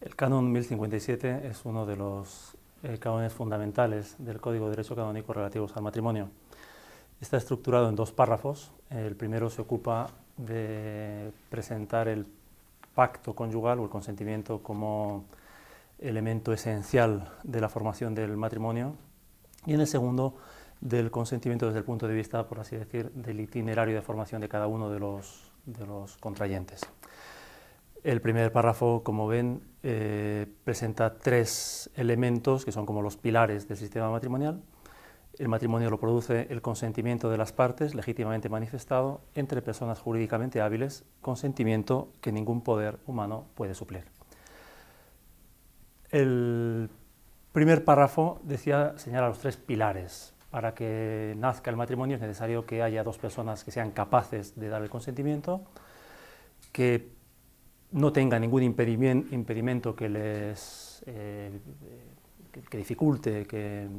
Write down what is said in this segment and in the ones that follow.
El canon 1057 es uno de los cánones fundamentales del Código de Derecho Canónico relativos al matrimonio. Está estructurado en dos párrafos. El primero se ocupa de presentar el pacto conyugal o el consentimiento como elemento esencial de la formación del matrimonio, y en el segundo del consentimiento desde el punto de vista, por así decir, del itinerario de formación de cada uno de los contrayentes. El primer párrafo, como ven, presenta tres elementos que son como los pilares del sistema matrimonial. El matrimonio lo produce el consentimiento de las partes, legítimamente manifestado, entre personas jurídicamente hábiles, consentimiento que ningún poder humano puede suplir. El primer párrafo señala los tres pilares. Para que nazca el matrimonio es necesario que haya dos personas que sean capaces de dar el consentimiento, que no tengan ningún impedimento que les que dificulte, que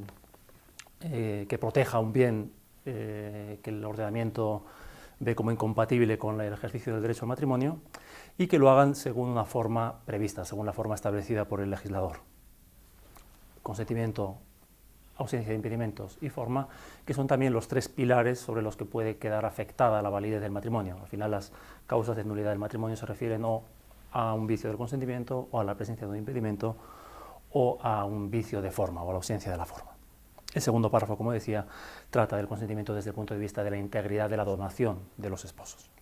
proteja un bien que el ordenamiento ve como incompatible con el ejercicio del derecho al matrimonio, y que lo hagan según una forma prevista, según la forma establecida por el legislador. Consentimiento, ausencia de impedimentos y forma, que son también los tres pilares sobre los que puede quedar afectada la validez del matrimonio. Al final, las causas de nulidad del matrimonio se refieren o a un vicio del consentimiento, o a la presencia de un impedimento, o a un vicio de forma, o a la ausencia de la forma. El segundo párrafo, como decía, trata del consentimiento desde el punto de vista de la integridad de la donación de los esposos.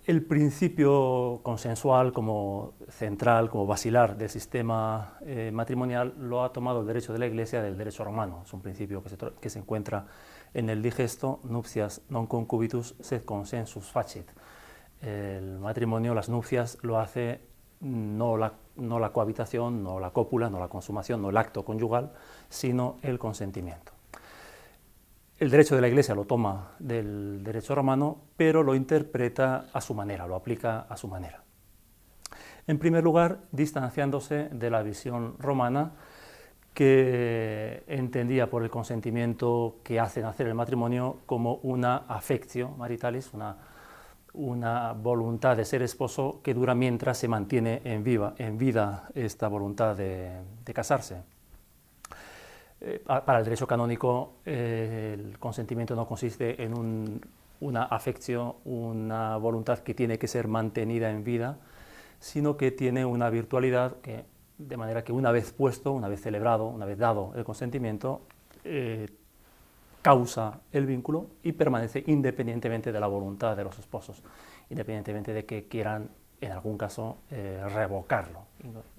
El principio consensual como central, como basilar del sistema matrimonial lo ha tomado el derecho de la Iglesia del derecho romano. Es un principio que se encuentra en el digesto nuptias non concubitus sed consensus facit. El matrimonio, las nupcias, lo hace no la cohabitación, no la cópula, no la consumación, no el acto conyugal, sino el consentimiento. El derecho de la Iglesia lo toma del derecho romano, pero lo interpreta a su manera, lo aplica a su manera. En primer lugar, distanciándose de la visión romana, que entendía por el consentimiento que hace nacer el matrimonio como una affectio maritalis, una voluntad de ser esposo que dura mientras se mantiene en vida esta voluntad de casarse. Para el derecho canónico, el consentimiento no consiste en una affectio, una voluntad que tiene que ser mantenida en vida, sino que tiene una virtualidad de manera que una vez puesto, una vez celebrado, una vez dado el consentimiento, causa el vínculo y permanece independientemente de la voluntad de los esposos, independientemente de que quieran, en algún caso, revocarlo,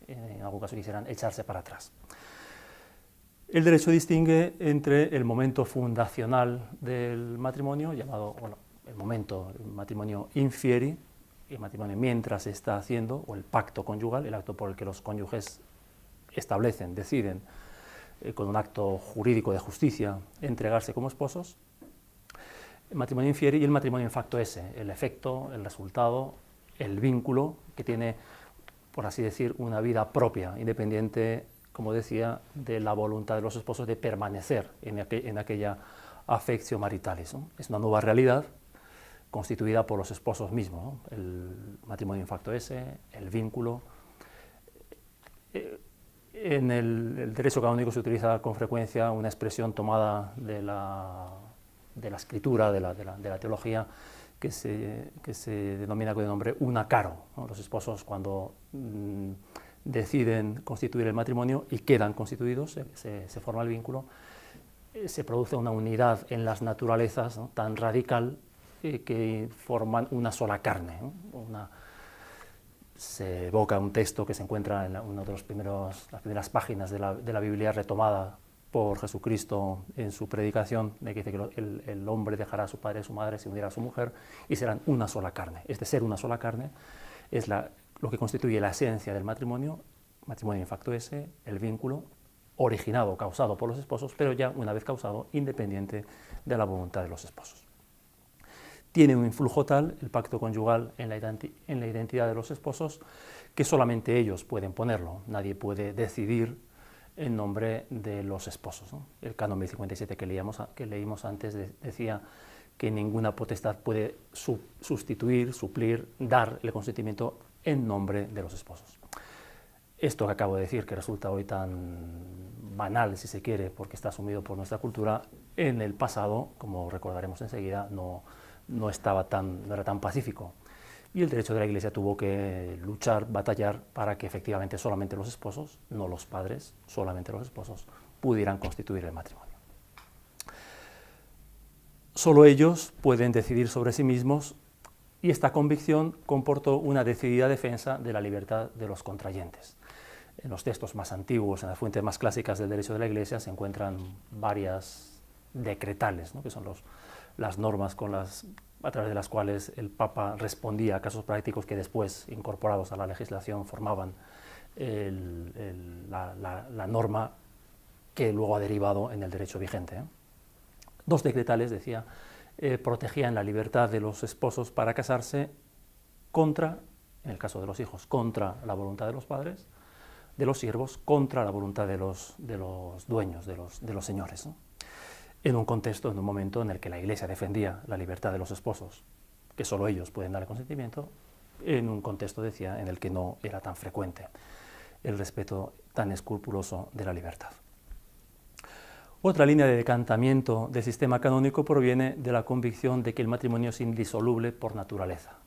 en algún caso quisieran echarse para atrás. El derecho distingue entre el momento fundacional del matrimonio, llamado, el matrimonio infieri, el matrimonio mientras se está haciendo, o el pacto conyugal, el acto por el que los cónyuges deciden, con un acto jurídico de justicia, entregarse como esposos. El matrimonio infieri y el matrimonio in facto esse, el efecto, el resultado, el vínculo, que tiene, por así decir, una vida propia, independiente, como decía, de la voluntad de los esposos de permanecer en aquella affectio maritalis, ¿no? Es una nueva realidad constituida por los esposos mismos, ¿no? El matrimonio in facto esse, el vínculo. En el derecho canónico se utiliza con frecuencia una expresión tomada de la escritura, de la teología, que se denomina con el nombre una caro, ¿no? Los esposos, cuando deciden constituir el matrimonio y quedan constituidos, se forma el vínculo, se produce una unidad en las naturalezas, ¿no?, tan radical que forman una sola carne, ¿no? Se evoca un texto que se encuentra en una de las primeras páginas de la Biblia, retomada por Jesucristo en su predicación, de que dice que el hombre dejará a su padre y a su madre, se unirá a su mujer y serán una sola carne. Este ser una sola carne es lo que constituye la esencia del matrimonio in facto esse, el vínculo originado, causado por los esposos, pero ya una vez causado, independiente de la voluntad de los esposos. Tiene un influjo tal, el pacto conyugal, en la identidad de los esposos, que solamente ellos pueden ponerlo. Nadie puede decidir en nombre de los esposos, ¿no? El canon 1057 que leímos antes decía que ninguna potestad puede sustituir, suplir, dar el consentimiento en nombre de los esposos. Esto que acabo de decir, que resulta hoy tan banal, si se quiere, porque está asumido por nuestra cultura, en el pasado, como recordaremos enseguida, no era tan pacífico. Y el derecho de la Iglesia tuvo que luchar, batallar, para que efectivamente solamente los esposos, no los padres, solamente los esposos, pudieran constituir el matrimonio. Solo ellos pueden decidir sobre sí mismos, y esta convicción comportó una decidida defensa de la libertad de los contrayentes. En los textos más antiguos, en las fuentes más clásicas del derecho de la Iglesia, se encuentran varias decretales, ¿no?, que son las normas a través de las cuales el Papa respondía a casos prácticos que después, incorporados a la legislación, formaban la norma que luego ha derivado en el derecho vigente. Dos decretales, decía, protegían la libertad de los esposos para casarse contra, en el caso de los hijos, contra la voluntad de los padres, de los siervos, contra la voluntad de los dueños, de los señores, ¿no?, en un contexto, en un momento en el que la Iglesia defendía la libertad de los esposos, que solo ellos pueden dar el consentimiento, en un contexto, decía, en el que no era tan frecuente el respeto tan escrupuloso de la libertad. Otra línea de decantamiento del sistema canónico proviene de la convicción de que el matrimonio es indisoluble por naturaleza.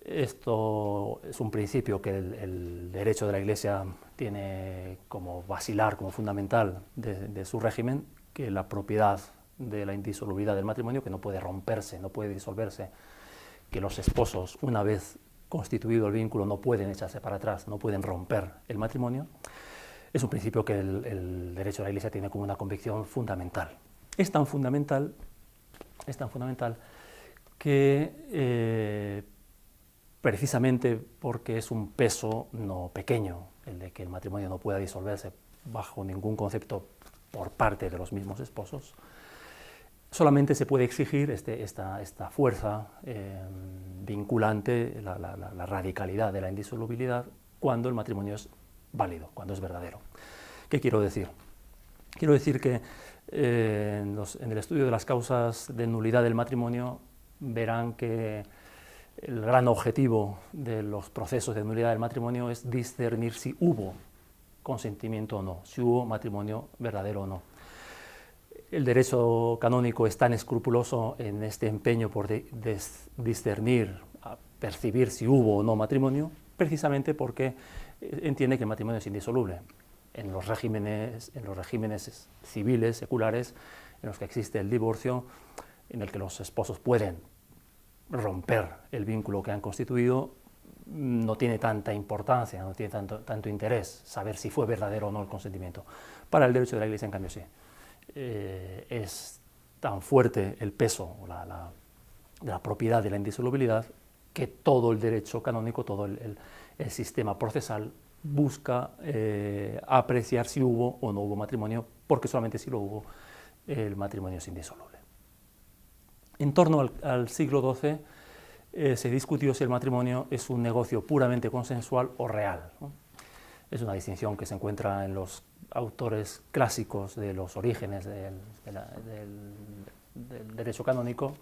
Esto es un principio que el derecho de la Iglesia tiene como basilar, como fundamental de su régimen, que la propiedad de la indisolubilidad del matrimonio, que no puede romperse, no puede disolverse, que los esposos, una vez constituido el vínculo, no pueden echarse para atrás, no pueden romper el matrimonio, es un principio que el derecho de la Iglesia tiene como una convicción fundamental. Es tan fundamental que precisamente porque es un peso no pequeño el de que el matrimonio no pueda disolverse bajo ningún concepto por parte de los mismos esposos, solamente se puede exigir esta fuerza vinculante, la radicalidad de la indisolubilidad, cuando el matrimonio es válido, cuando es verdadero. ¿Qué quiero decir? Quiero decir que en el estudio de las causas de nulidad del matrimonio verán que el gran objetivo de los procesos de nulidad del matrimonio es discernir si hubo consentimiento o no, si hubo matrimonio verdadero o no. El derecho canónico es tan escrupuloso en este empeño por discernir, percibir si hubo o no matrimonio, precisamente porque entiende que el matrimonio es indisoluble. En los regímenes civiles, seculares, en los que existe el divorcio, en el que los esposos pueden romper el vínculo que han constituido, no tiene tanta importancia, no tiene tanto interés saber si fue verdadero o no el consentimiento. Para el derecho de la Iglesia, en cambio, sí. Es tan fuerte el peso de la propiedad de la indisolubilidad que todo el derecho canónico, todo el sistema procesal busca apreciar si hubo o no hubo matrimonio, porque solamente si lo hubo, el matrimonio es indisoluble. En torno al siglo XII se discutió si el matrimonio es un negocio puramente consensual o real, ¿no? Es una distinción que se encuentra en los autores clásicos de los orígenes del derecho canónico,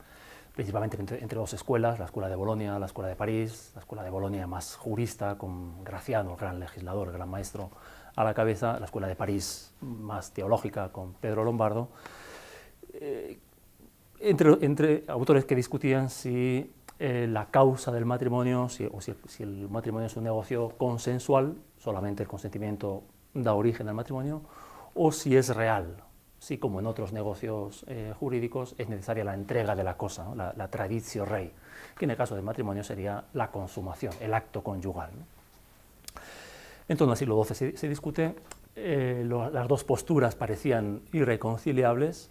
principalmente entre dos escuelas, la escuela de Bolonia, la escuela de París, la escuela de Bolonia más jurista, con Graciano, el gran legislador, el gran maestro a la cabeza, la escuela de París más teológica, con Pedro Lombardo, entre autores que discutían si la causa del matrimonio, si el matrimonio es un negocio consensual, solamente el consentimiento da origen al matrimonio, o si es real, si como en otros negocios jurídicos es necesaria la entrega de la cosa, ¿no?, la traditio rei, que en el caso del matrimonio sería la consumación, el acto conyugal, ¿no? En torno al siglo XII se discute, las dos posturas parecían irreconciliables.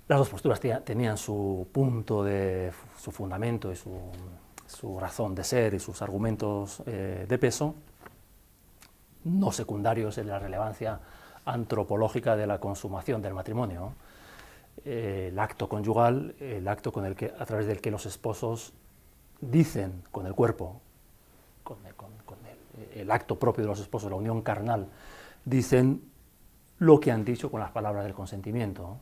Las dos posturas tenían su punto, su fundamento y su razón de ser y sus argumentos de peso, no secundarios en la relevancia antropológica de la consumación del matrimonio. El acto conyugal, el acto a través del que los esposos dicen con el cuerpo, el acto propio de los esposos, la unión carnal, dicen lo que han dicho con las palabras del consentimiento.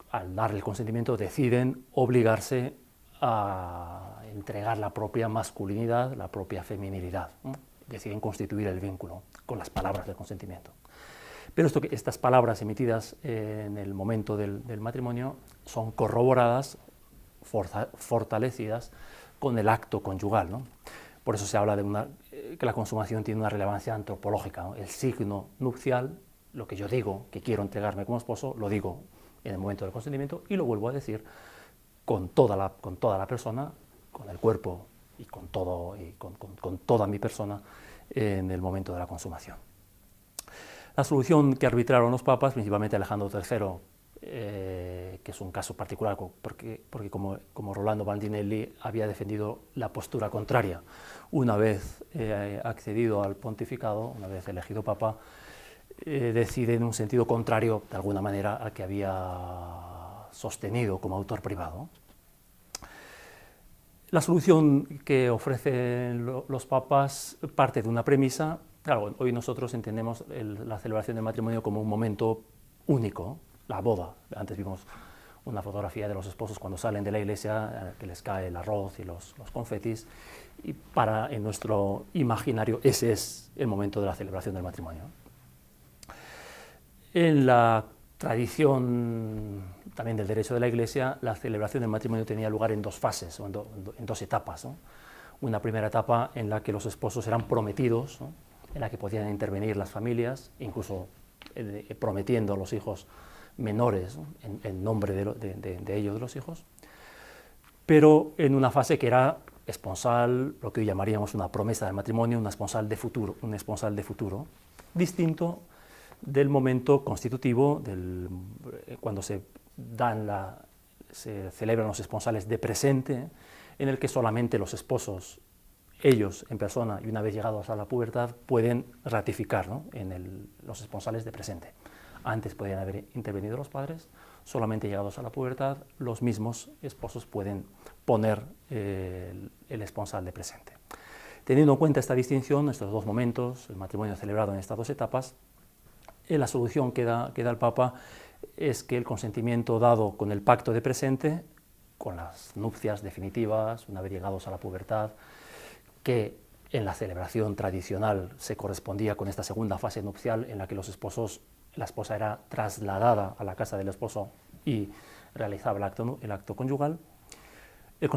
Al darle el consentimiento deciden obligarse a entregar la propia masculinidad, la propia feminilidad, ¿no? Deciden constituir el vínculo con las palabras del consentimiento. Pero estas palabras emitidas en el momento del matrimonio son corroboradas, fortalecidas con el acto conyugal, ¿no? Por eso se habla de que la consumación tiene una relevancia antropológica, ¿no? El signo nupcial, lo que yo digo, que quiero entregarme como esposo, lo digo en el momento del consentimiento y lo vuelvo a decir con toda la persona, con el cuerpo y con toda mi persona en el momento de la consumación. La solución que arbitraron los papas, principalmente Alejandro III, que es un caso particular, porque como Rolando Bandinelli había defendido la postura contraria, una vez accedido al pontificado, una vez elegido papa, decide en un sentido contrario, de alguna manera, al que había sostenido como autor privado. La solución que ofrecen los papas parte de una premisa. Claro, hoy nosotros entendemos la celebración del matrimonio como un momento único, la boda. Antes vimos una fotografía de los esposos cuando salen de la iglesia, que les cae el arroz y los confetis, y en nuestro imaginario ese es el momento de la celebración del matrimonio. En la tradición también del derecho de la Iglesia, la celebración del matrimonio tenía lugar en dos fases, o en dos etapas, ¿no? Una primera etapa en la que los esposos eran prometidos, ¿no? En la que podían intervenir las familias, incluso prometiendo a los hijos menores, ¿no? en nombre de ellos, de los hijos, pero en una fase que era esponsal, lo que hoy llamaríamos una promesa del matrimonio, un esponsal de futuro, distinto del momento constitutivo, cuando se celebran los esponsales de presente, en el que solamente los esposos, ellos en persona y una vez llegados a la pubertad, pueden ratificar, ¿no? en los esponsales de presente. Antes podían haber intervenido los padres, solamente llegados a la pubertad, los mismos esposos pueden poner el esponsal de presente. Teniendo en cuenta esta distinción, estos dos momentos, el matrimonio celebrado en estas dos etapas, la solución que da el Papa es que el consentimiento dado con el pacto de presente, con las nupcias definitivas, una vez llegados a la pubertad, que en la celebración tradicional se correspondía con esta segunda fase nupcial en la que la esposa era trasladada a la casa del esposo y realizaba el acto conyugal. El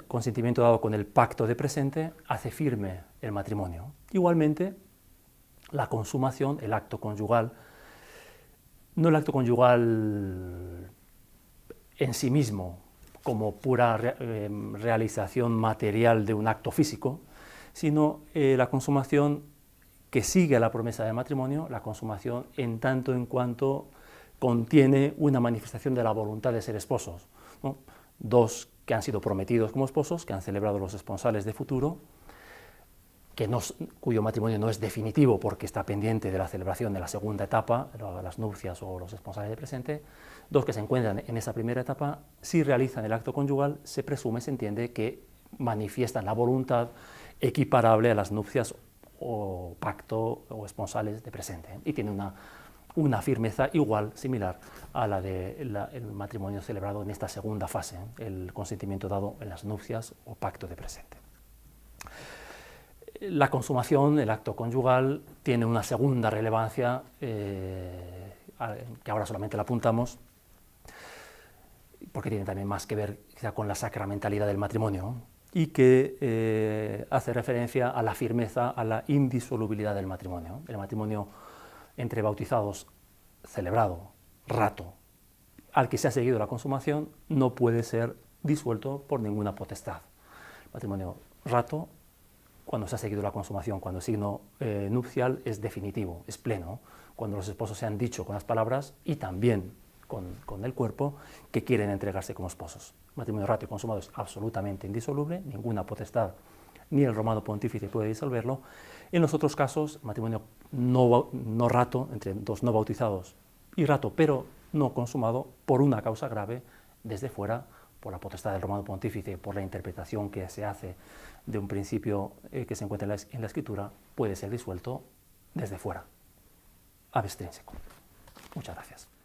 consentimiento dado con el pacto de presente hace firme el matrimonio. Igualmente, la consumación, el acto conyugal, no el acto conyugal en sí mismo, como pura realización material de un acto físico, sino la consumación que sigue a la promesa del matrimonio, la consumación en tanto en cuanto contiene una manifestación de la voluntad de ser esposos, ¿no? Dos que han sido prometidos como esposos, que han celebrado los esponsales de futuro, cuyo matrimonio no es definitivo porque está pendiente de la celebración de la segunda etapa, las nupcias o los esponsales de presente. Dos que se encuentran en esa primera etapa, si realizan el acto conyugal, se presume, se entiende que manifiestan la voluntad equiparable a las nupcias o pacto o esponsales de presente, y tiene una firmeza igual, similar a la del matrimonio celebrado en esta segunda fase, el consentimiento dado en las nupcias o pacto de presente. La consumación, el acto conyugal, tiene una segunda relevancia que ahora solamente la apuntamos, porque tiene también más que ver quizá con la sacramentalidad del matrimonio, y que hace referencia a la firmeza, a la indisolubilidad del matrimonio. El matrimonio entre bautizados celebrado, rato, al que se ha seguido la consumación, no puede ser disuelto por ninguna potestad. El matrimonio rato, cuando se ha seguido la consumación, cuando el signo nupcial es definitivo, es pleno, cuando los esposos se han dicho con las palabras y también con el cuerpo que quieren entregarse como esposos. El matrimonio rato y consumado es absolutamente indisoluble, ninguna potestad ni el Romano Pontífice puede disolverlo. En los otros casos, matrimonio no rato, entre dos no bautizados, y rato pero no consumado, por una causa grave, desde fuera, por la potestad del Romano Pontífice, por la interpretación que se hace de un principio que se encuentra en la Escritura, puede ser disuelto desde fuera, ab extrinsico. Muchas gracias.